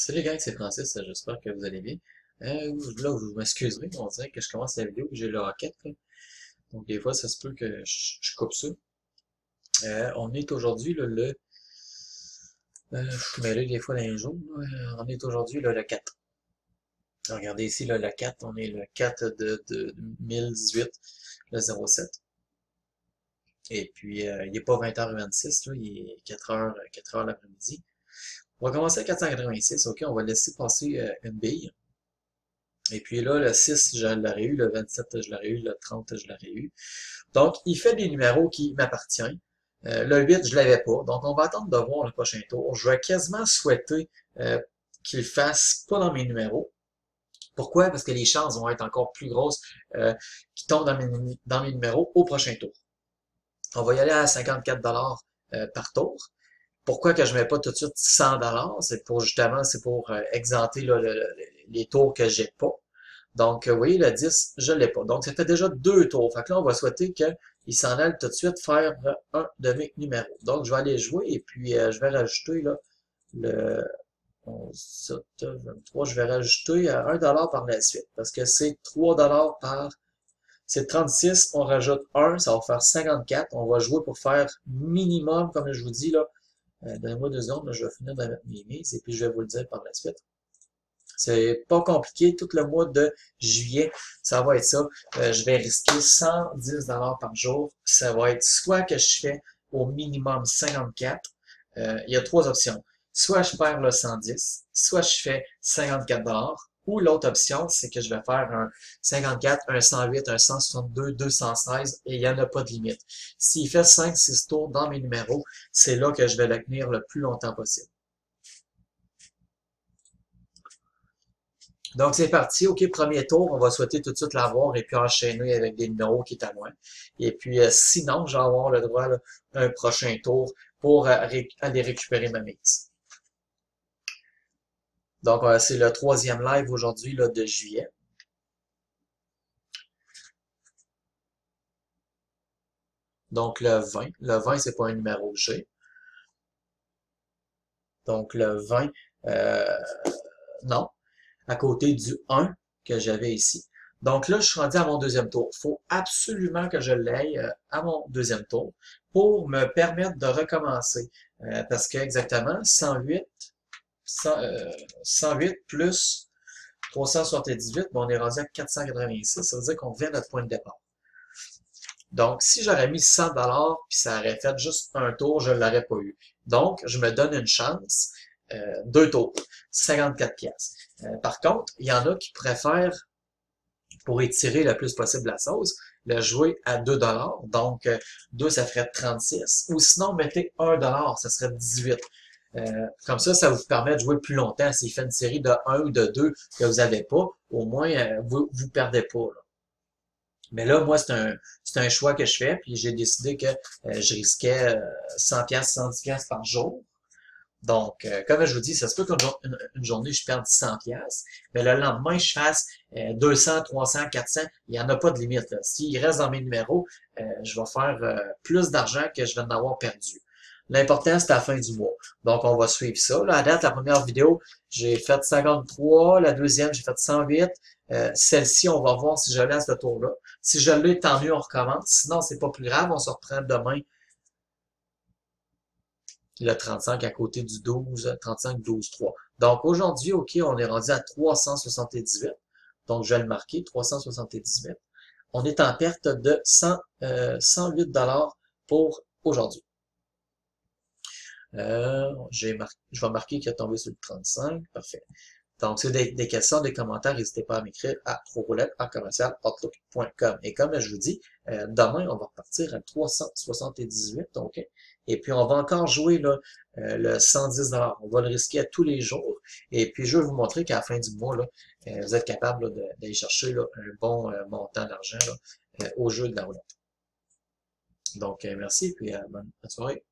Salut gang, c'est Francis, j'espère que vous allez bien. Là, vous m'excuserez, on dirait que je commence la vidéo, que j'ai le rocket, là. Donc des fois, ça se peut que je coupe ça. On est aujourd'hui là, je suis mêlé des fois dans les jours, là. On est aujourd'hui là, le 4. Regardez ici là, le 4, on est le 4 de 2018, le 07. Et puis, il n'est pas 20h26, là, il est 4h l'après-midi. On va commencer à 486, ok, on va laisser passer une bille. Et puis là, le 6, je l'aurais eu, le 27, je l'aurais eu, le 30, je l'aurais eu. Donc, il fait des numéros qui m'appartiennent. Le 8, je l'avais pas. Donc, on va attendre de voir le prochain tour. Je vais quasiment souhaiter qu'il fasse pas dans mes numéros. Pourquoi? Parce que les chances vont être encore plus grosses qu'il tombe dans mes numéros au prochain tour. On va y aller à 54$ par tour. Pourquoi que je mets pas tout de suite 100$? C'est pour justement, c'est pour exempter là, les tours que j'ai pas. Donc, vous voyez, le 10, je l'ai pas. Donc, ça fait déjà deux tours. Fait que là, on va souhaiter qu'il s'en aille tout de suite faire un de mes numéros. Donc, je vais aller jouer et puis je vais rajouter là, le 11, 23, je vais rajouter 1$ par la suite. Parce que c'est 3$ par... C'est 36, on rajoute 1, ça va faire 54. On va jouer pour faire minimum, comme je vous dis, là. Donnez-moi 2 secondes, là, je vais finir de mettre mes mises et puis je vais vous le dire par la suite. C'est pas compliqué, tout le mois de juillet, ça va être ça. Je vais risquer 110$ par jour. Ça va être soit que je fais au minimum 54. Il y a trois options. Soit je perds le 110, soit je fais 54$, ou l'autre option, c'est que je vais faire un 54, un 108, un 162, 216, et il n'y en a pas de limite. S'il fait 5-6 tours dans mes numéros, c'est là que je vais le tenir le plus longtemps possible. Donc, c'est parti. OK, premier tour. On va souhaiter tout de suite l'avoir et puis enchaîner avec des numéros qui est à moi. Et puis, sinon, je vais avoir le droit là, à un prochain tour pour aller récupérer ma mise. Donc, c'est le troisième live aujourd'hui là, de juillet. Donc, le 20. Le 20, c'est pas un numéro que j'ai. Donc, le 20, non. À côté du 1 que j'avais ici. Donc là, je suis rendu à mon deuxième tour. Il faut absolument que je l'aille à mon deuxième tour pour me permettre de recommencer. Parce que exactement, 108 plus 378, bon, on est rendu à 486. Ça veut dire qu'on revient à notre point de départ. Donc, si j'aurais mis 100$, puis ça aurait fait juste un tour, je ne l'aurais pas eu. Donc, je me donne une chance. Deux tours, 54 pièces. Par contre, il y en a qui préfèrent, pour étirer le plus possible la sauce, le jouer à 2$. Donc, 2, ça ferait 36. Ou sinon, mettez 1$, ça serait 18. Comme ça vous permet de jouer plus longtemps. S'il fait une série de 1 ou de 2 que vous n'avez pas, au moins, vous ne perdez pas. Là. Mais là, moi, c'est un choix que je fais, puis j'ai décidé que je risquais 100$, 110$ par jour. Donc, comme je vous dis, ça se peut qu'une journée, je perde 100$, mais le lendemain, je fasse 200, 300, 400. Il n'y en a pas de limite. S'il reste dans mes numéros, je vais faire plus d'argent que je vais en avoir perdu. L'important, c'est à la fin du mois. Donc, on va suivre ça. Là, à date, la première vidéo, j'ai fait 53. La deuxième, j'ai fait 108. Celle-ci, on va voir si je l'ai à ce tour-là. Si je l'ai, tant mieux, on recommence. Sinon, c'est pas plus grave. On se reprend demain le 35 à côté du 12, 35, 12, 3. Donc aujourd'hui, OK, on est rendu à 378. Donc je vais le marquer, 378. On est en perte de 108$ pour aujourd'hui. Je vais marquer qu'il est tombé sur le 35. Parfait. Donc, si vous avez des questions, des commentaires, n'hésitez pas à m'écrire à proroulettes@outlook.com. Et comme je vous dis, demain, on va repartir à 378, OK? Et puis, on va encore jouer là, le 110$. On va le risquer à tous les jours. Et puis, je vais vous montrer qu'à la fin du mois, là, vous êtes capable d'aller chercher là, un bon montant d'argent au jeu de la roulette. Donc, merci et puis bonne soirée.